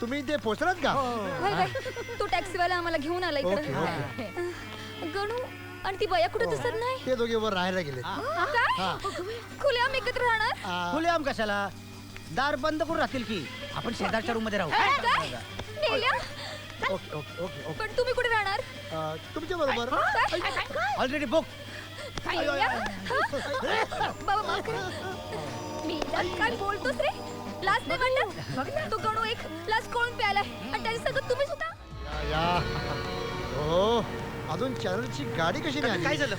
तुम्ही ते पोहोचलात का? वय वय तो टॅक्सीवाला आम्हाला घेऊन आला ओके, इकडे. गणू आणि ती बया कुठे दिसत नाही. ते दोघे वर राहायला गेले. काय खुलेआम एकत्र राहणार? खुलेआम कशाला? दार बंद करून राहतील की. आपण शेजारच्या रूम मध्ये राहू. काय नेल्या? Okay okay okay okay. पण तुम्ही कुठे राहणार? तुमच्या बरोबर. Already book. नेल्या? बाबा माफ करा. नेल्या, काय बोलतोस रे? लाज नाही वाटत? बघ ना, तो गणू एक लाज कोळून प्यायलाय आणि त्याच्या सगळं तुम्हीच होता. या हो, अजून चॅनलची गाडी कशी नाही काय आली? झालं?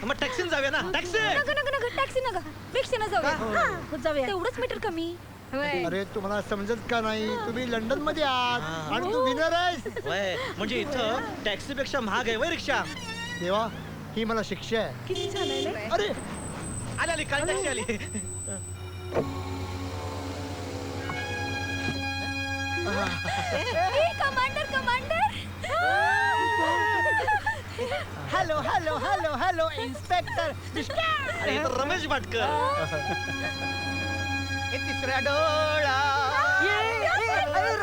मग टॅक्सीने जाऊया ना. टॅक्सी नका टॅक्सी नका रिक्षाने जाऊया तेवढंच मीटर कमी. अरे तुम्हाला समजत का नाही? तुम्ही लंडन मध्ये आहात आणि तू विनर आहेस. वय म्हणजे इथं टॅक्सीपेक्षा महाग आहे वय रिक्षा. देवा, ही मला शिक्षा आहे. किती छान आहे. अरे आली आली काय टॅक्सी आली. Commander commander. Hello hello hello hello inspector. अरे इथं रमेश भाटकर. तिसरा डोळा.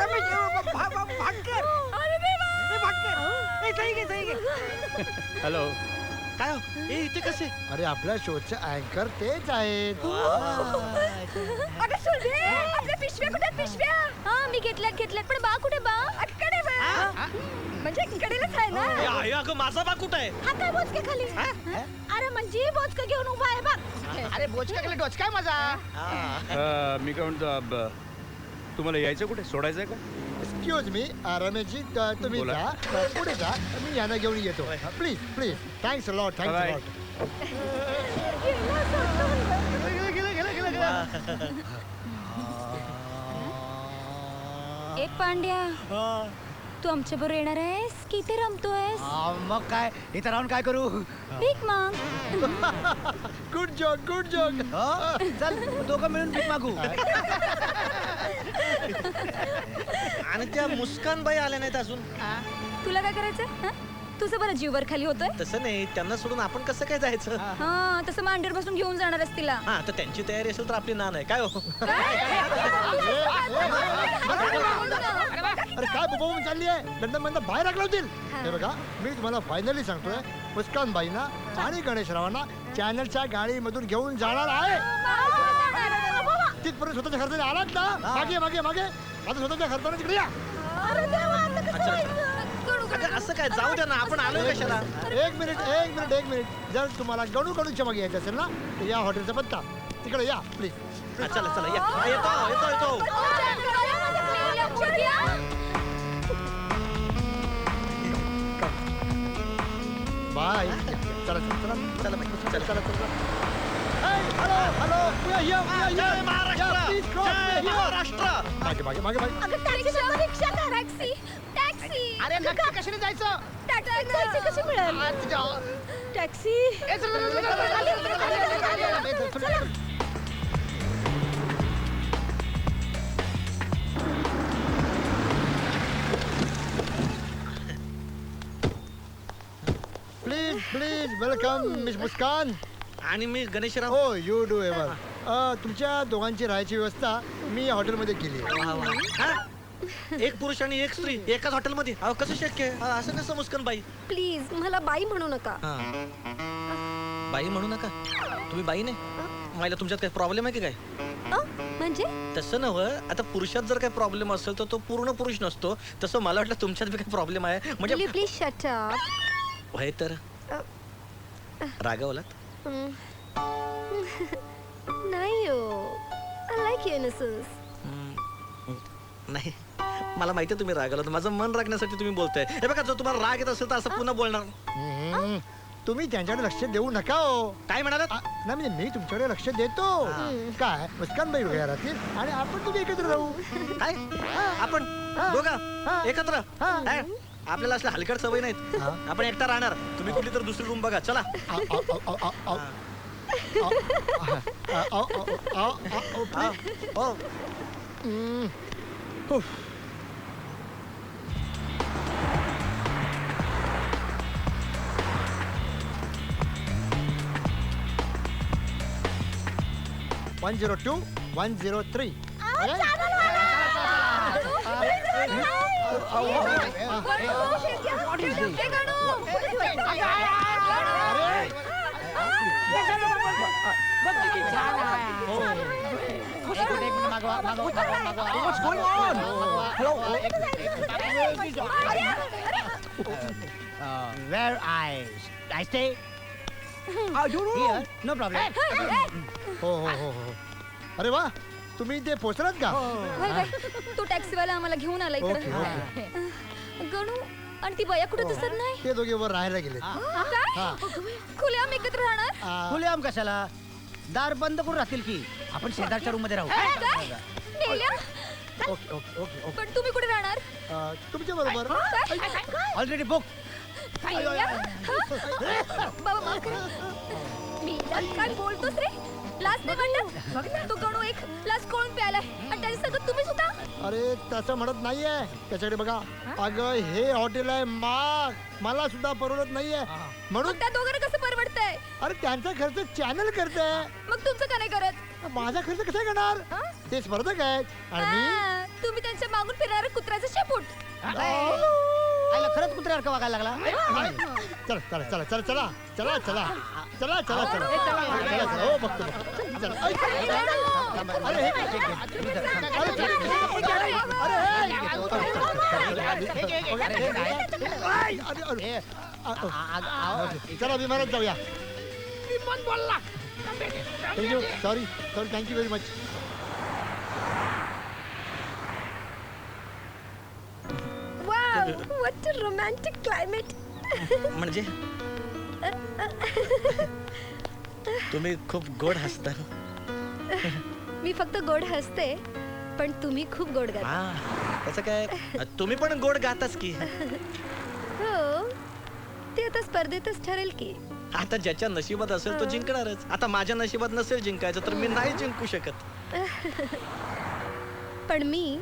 रमेश भाटकर. हॅलो काय हो? ए इथे कसे? अरे आपल्या शोचे अँकर तेच आहेत. अगं सुलभे, आपल्या पिशव्या कुठे आहेत, पिशव्या? हा मी घेतल्यात पण बा कुठे बा? अटकडे बा. म्हणजे कडेलाच आहे ना. ए, अगं माझा बा कुठं आहे? हा काय बोचके खाली? अरे म्हणजे बोचका घेऊन उभा आहे बघ. अरे बोचका केला डोचकाय माझा. मी काय म्हणतो तुम्हाला यायचं कुठे सोडायचंय का? एक्सक्यूज मी रमेशजी, तुम्ही बोला. जा पुढे जा, मी यांना घेऊन येतो. Please please. Thanks lot, thanks Bye. Lot. एक पांड्या, तू आमच्या बरोबर येणार आहेस की इथे रमतोयस? मग काय इथं राहून काय करू? भीक माग. Good joke, good joke. चल दोघं मिळून भीक मागू. आणि त्या मुस्कान बाई आल्या नाहीत अजून. तुला काय करायचं? तुझं बरं जीववर खाली होतोय. तसं नाही, त्यांना सोडून आपण कसं काय जायचं? हा तसं मांडीवर बसून घेऊन जाणारच तिला. हा तर त्यांची तयारी असेल तर आपली नान आहे काय हो. अरे काय बोंब चालली आहे? लंडन मधनं बाहेर टाकलं. हे बघा, मी तुम्हाला फायनली सांगतोय, मुस्कान बाईंना आणि गणेशरावांना चॅनलच्या गाडीमधून घेऊन जाणार आहे. तिथपर्यंत स्वतःच्या खर्चाने आलात ना? मागे मागे मागे. आता स्वतःच्या खर्चाने तिकडे या. अगं असं काय, जाऊ द्या ना, आपण आलोय कशाला. एक मिनिट. जर तुम्हाला गणूच्या मागे यायचं असेल ना, तर या हॉटेलचा पत्ता तिकडे या प्लीज. हा, चला चला या. हा, येतो. बाय. चला चला चला चला चला चला. हॅलो जय महाराष्ट्र. जय महाराष्ट्र. मागे मागे मागे मागे. टॅक्सी. अरे नक्की कशाने जायचं? टॅक्सी कशी मिळेल? टॅक्सी. प्लीज वेलकम मिस मुस्कान. आणि मी गणेशराव. हो यू डू एव्हर. तुमच्या दोघांची राहायची व्यवस्था मी या हॉटेलमध्ये केली आहे. हा? एक पुरुष आणि एक स्त्री एकाच हॉटेलमध्ये? अहो कसं शक्य आहे? असं कसं मुस्कान बाई? प्लीज मला बाई म्हणू नका. हा. बाई म्हणू नका. तुम्ही बाई नाही मला तुमच्यात काही प्रॉब्लेम आहे की काय? म्हणजे तसं नव्हं, आता पुरुषात जर काही प्रॉब्लेम असेल तर तो पूर्ण पुरुष नसतो. तसं मला वाटलं तुमच्यात बी काही प्रॉब्लेम आहे म्हणजे. Please shut up. होय तर रागवलात? नाही हो, आय लाईक युअर इनोसन्स. नाही, मला माहिती आहे तुम्ही रागवलात. माझं मन राखण्यासाठी तुम्ही बोलताय. हे बघा, जर तुम्हाला राग येत असेल तर असं पुन्हा बोलणार. तुम्ही त्यांच्याकडे लक्ष देऊ नका हो. काय म्हणालात? नाही म्हणजे मी तुमच्याकडे लक्ष देतो. काय मुस्कान बाई वगैरे राहतील आणि आपण तुम्ही एकत्र राहू. काय आपण दोघं एकत्र? काय? आपल्याला असल्या हलकट सवय नाहीत. आपण एकटा राहणार. तुम्ही कुठली तर दुसरी रूम बघा. चला. हो. $102, $103. Where I stay no problem. हो हो हो हो. अरे वा, तुम्ही इथे पोहोचलात का? तो टॅक्सीवाला आम्हाला घेऊन आला इकडे. गणू आणि ती बया कुठे दिसत नाही. ते दोघे वर राहायला गेले. काय खुलेआम एकत्र राहणार? खुलेआम कशाला? दार बंद करून राहतील की. आपण शेजारच्या रूम मध्ये राहू. काय? नेल्या? Okay okay okay okay. पण तुम्ही कुठे राहणार? तुमच्या बरोबर. Already book. बाबा माफ करा. मी काय बोलतोस रे? लास्ट नाही म्हणलं? तो गणू एक लास्ट कोण प्यालाय आणि त्याच्या सगळं तुम्ही सुद्धा. अरे तसं म्हणत नाहीये. त्याच्याकडे बघा. अगं हे हॉटेल आहे महाग, मला सुद्धा परवडत नाहीये म्हणून. मग त्या दोघांना कसं परवडतंय? अरे त्यांचा खर्च चॅनल करते, मग तुमचं का नाही करत? माझा खर्च कसा करणार? ते स्पर्धक आहेत आणि मी. तुम्ही त्यांच्या मागून फिरणारं कुत्र्याचं शेपूट. आयला खरंच कुत्र्यासारखं वागायला लागला. चला चला चला चला चला चला चला चला चला चला चला. हो बघतो बघतो. चला. अरे हे चला विमानात जाऊया. Thank you. Sorry sorry. Thank you very much. Wow, what a romantic climate. म्हणजे तुम्ही खूप गोड हसता. मी फक्त गोड हसते, पण तुम्ही खूप गोड गाता. त्याचं काय, तुम्ही पण गोड गाताच की. हो, ते आता स्पर्धेतच ठरेल की. आता ज्याच्या नशिबात असेल तो जिंकणारच. आता माझ्या नशिबात नसेल जिंकायचं तर मी नाही जिंकू शकत. पण मी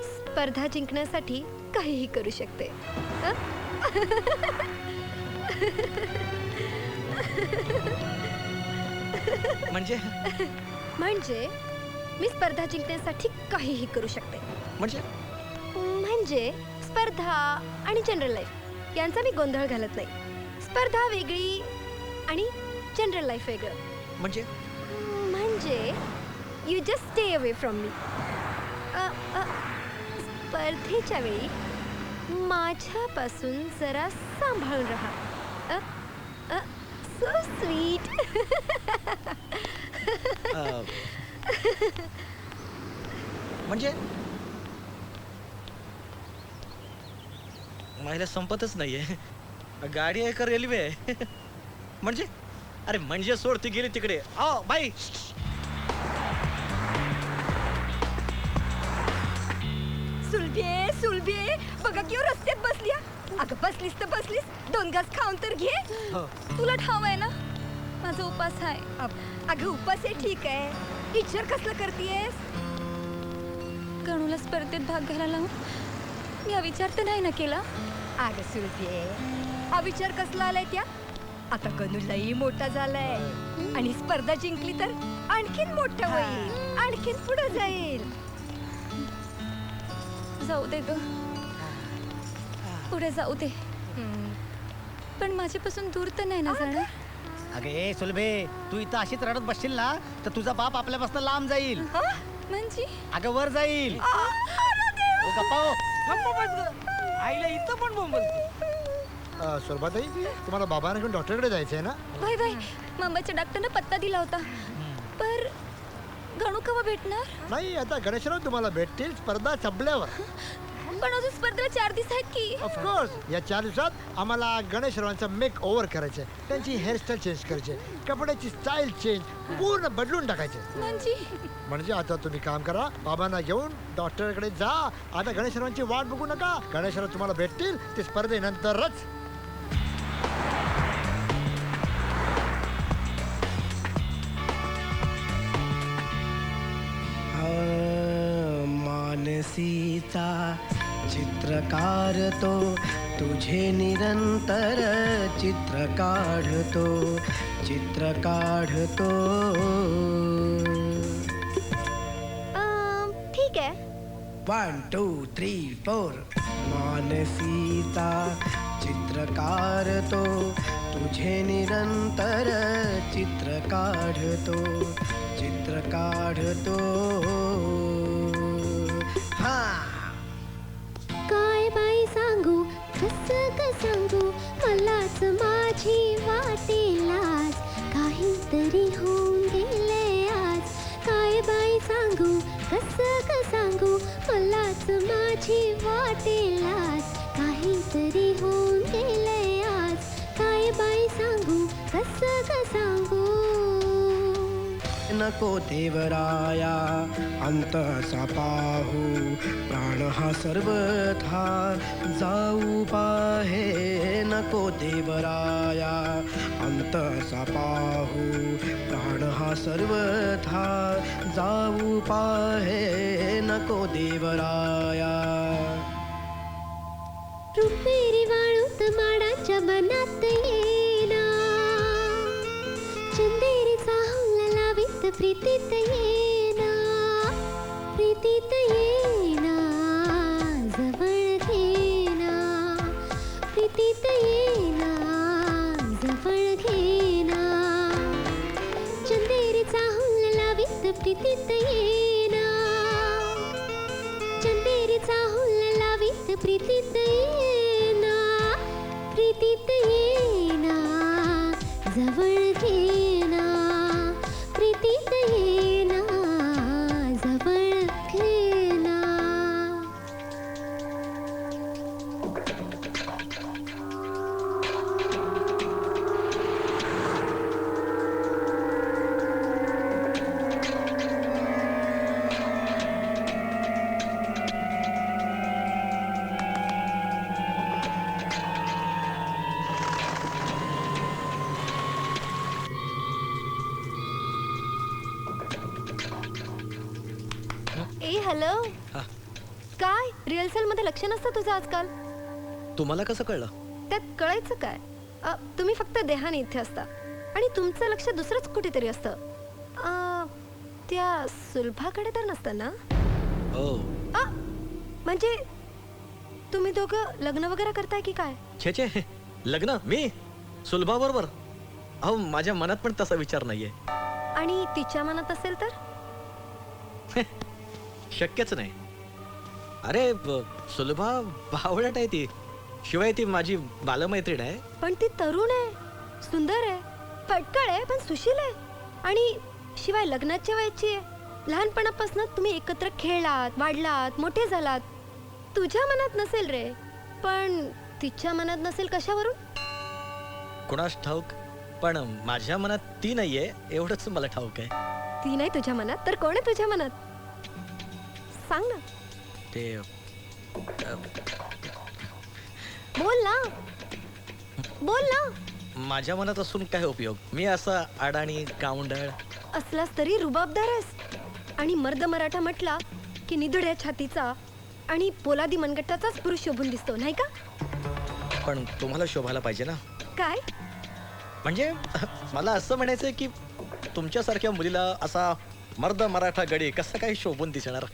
स्पर्धा जिंकण्यासाठी काहीही करू शकते. म्हणजे म्हणजे मी स्पर्धा जिंकण्यासाठी काहीही करू शकते. म्हणजे स्पर्धा आणि जनरल लाईफ यांचा मी गोंधळ घालत नाही. स्पर्धा वेगळी आणि जनरल लाईफ वेगळं. म्हणजे you just stay away from me. स्पर्धेच्या वेळी माझ्यापासून जरा सांभाळून राहा. So sweet. म्हणजे महिला संपतच नाहीये. गाडी आहे का रेल्वे आहे? म्हणजे अरे म्हणजे सोड, ती गेली तिकडे. बाई सुलभे बघा की रस्त्यात बसली. अगं बसलीस तर बसलीस, 2 घास खाऊन तर घे. तुला ठाव आहे ना माझा उपास आहे. अगं उपास आहे ठीक आहे, इच्छर कसलं करतेस? गणूला स्पर्धेत भाग घ्यायला लावून मी हा विचार तर नाही ना केला. अगं सुलभे, हा विचार कसला आलाय त्या? आता गणू लई मोठा झालाय आणि स्पर्धा जिंकली तर आणखीन मोठा होईल, आणखीन पुढे जाईल. जाऊ दे ग, पुढे जाऊ दे. पण माझ्यापासून दूर तर नाही ना जाणार. अगे सुलभे, तू इथं अशीच रडत बसशील ना तर तुझा बाप आपल्यापासून लांब जाईल. म्हणजे अगं वर जाईल. आईला इथं पण बोंबलते. सुरभाताई, तुम्हाला बाबांना घेऊन डॉक्टरकडे जायचंय ना? भाई भाई, मुंबईच्या डॉक्टरने पत्ता दिला होता. पर गणू केव्हा भेटणार? नाही, आता गणेशराव तुम्हाला भेटतील स्पर्धा संपल्यावर. पण अजून स्पर्धेला 4 दिवस आहेत की. ऑफकोर्स या 4 दिवसात आम्हाला गणेशरावांचा मेक ओव्हर करायचंय. त्यांची हेअरस्टाईल चेंज करायची, कपड्याची स्टाईल चेंज पूर्ण बदलून टाकायचे. म्हणजे आता तुम्ही काम करा, बाबांना घेऊन डॉक्टरकडे जा. आता गणेशरावांची वाट बघू नका. गणेशराव तुम्हाला भेटतील ते स्पर्धेनंतरच. मानसीचा चित्रकार तो, तुझे निरंतर चित्र काढतो, चित्र काढतो. ठीक आहे, 1 2 3 4 मानसीचा चित्रकार तो तुझे निरंतर चित्र काढतो हा काय बाई सांगू कसं ग सांगू मलाच माझी वाटेल आज काहीतरी होऊन गेले आज काय बाई सांगू कसं ग सांगू मलाच माझी वाटेल आज काहीतरी होऊन गेले आज काय बाई सांगू कसं ग सांगू नको देवराया अंत असा पाहू प्राण हा सर्वथा जाऊ पाहे नको देवराया अंत असा पाहू प्राण हा सर्वथा जाऊ पाहे नको देवराया रुपेरी वाळूत माडाच्या बनात येना चंदेरी चाहूल लावीत प्रीतीत येना जवळ घेना प्रीतीत येना जवळ घेना चंदेरी चाहूल लावीत प्रीतीत येना चंदेरी चाहूल लावीत प्रीतीत येना जवळ घेना प्रीतीत येना जवळ घेना ए हॅलो हा. काय रिहर्सल मध्ये लक्ष नसतं तुझं आजकाल तुम्हाला कसं कळलं? त्यात कळायचं काय तुम्ही फक्त देहाने इथे असता आणि तुमचं लक्ष दुसरंच कुठेतरी असतं त्या सुलभाकडे तर नसतं ना हो. म्हणजे तुम्ही दोघं लग्न वगैरे करताय की काय छे लग्न मी सुलभा बरोबर? अहो माझ्या मनात पण तसा विचार नाहीये. आणि तिच्या मनात असेल तर शक्यच नाही. अरे सुलभा बावळट आहे ती. शिवाय ती माझी बालमैत्रीण आहे. पण ती तरुण आहे, सुंदर आहे, फटकळ आहे, पण सुशील आहे आणि शिवाय लग्नाच्या वयाची आहे. लहानपणापासून तुम्ही एकत्र खेळलात, वाढलात, मोठे झालात. तुझ्या मनात नसेल रे, पण तिच्या मनात नसेल कशावरून? कुणास ठाऊक, पण माझ्या मनात ती नाहीये एवढंच मला ठाऊक आहे. ती नाही तुझ्या मनात तर कोण आहे तुझ्या मनात? सांग ना. ते बोल ना, बोल ना. माझ्या मनात असून काय उपयोग? मी असा अडाणी गावंढळ असलास तरी रुबाबदार आहेस. आणि मर्द मराठा म्हटला की निधड्या छातीचा आणि पोलादी मनगटाचाच पुरुष शोभून दिसतो, नाही का? पण तुम्हाला शोभायला पाहिजे ना. काय म्हणजे मला असं म्हणायचंय की तुमच्यासारख्या मुलीला असा मर्द मराठा गडी कसं काही शोभून दिसणार?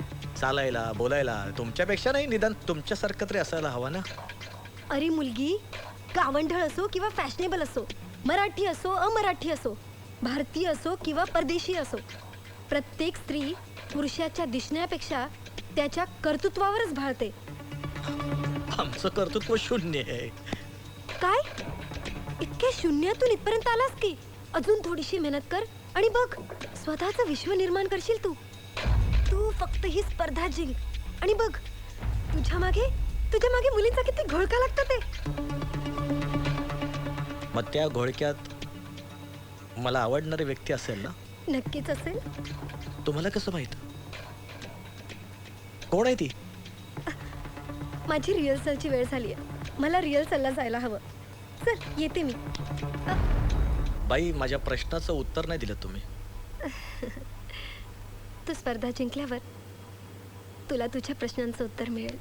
चालायला बोलायला तुमच्यापेक्षा नाही, निदान तुमच्यासारखं तरी असायला हवा ना. अरे मुलगी, गावंढळ असो किंवा फॅशनेबल असो, मराठी असो अमराठी असो, भारतीय असो किंवा परदेशी असो, प्रत्येक स्त्री पुरुषाच्या दिसण्यापेक्षा त्याच्या कर्तृत्वावरच भाळते. आमचं कर्तृत्व शून्य आहे. काय इतक्या शून्यातून इथपर्यंत आलास की? अजून थोडीशी मेहनत कर आणि बघ, स्वतःचं विश्व निर्माण करशील तू. तू फक्त ही स्पर्धा जिंक आणि बघ, तुझ्या मागे मुलींचा किती घोळका लागतो ते. मग त्या घोळक्यात मला आवडणारी व्यक्ती असेल ना? नक्कीच असेल. तुम्हाला कसं माहित? कोण आहे ती? माझी रिहर्सलची वेळ झाली आहे, मला रिहर्सलला जायला हवं. चल येते मी. बाई, माझ्या प्रश्नाचं उत्तर नाही दिलं तुम्ही. तू स्पर्धा जिंकल्यावर तुला तुझ्या प्रश्नांचं उत्तर मिळेल.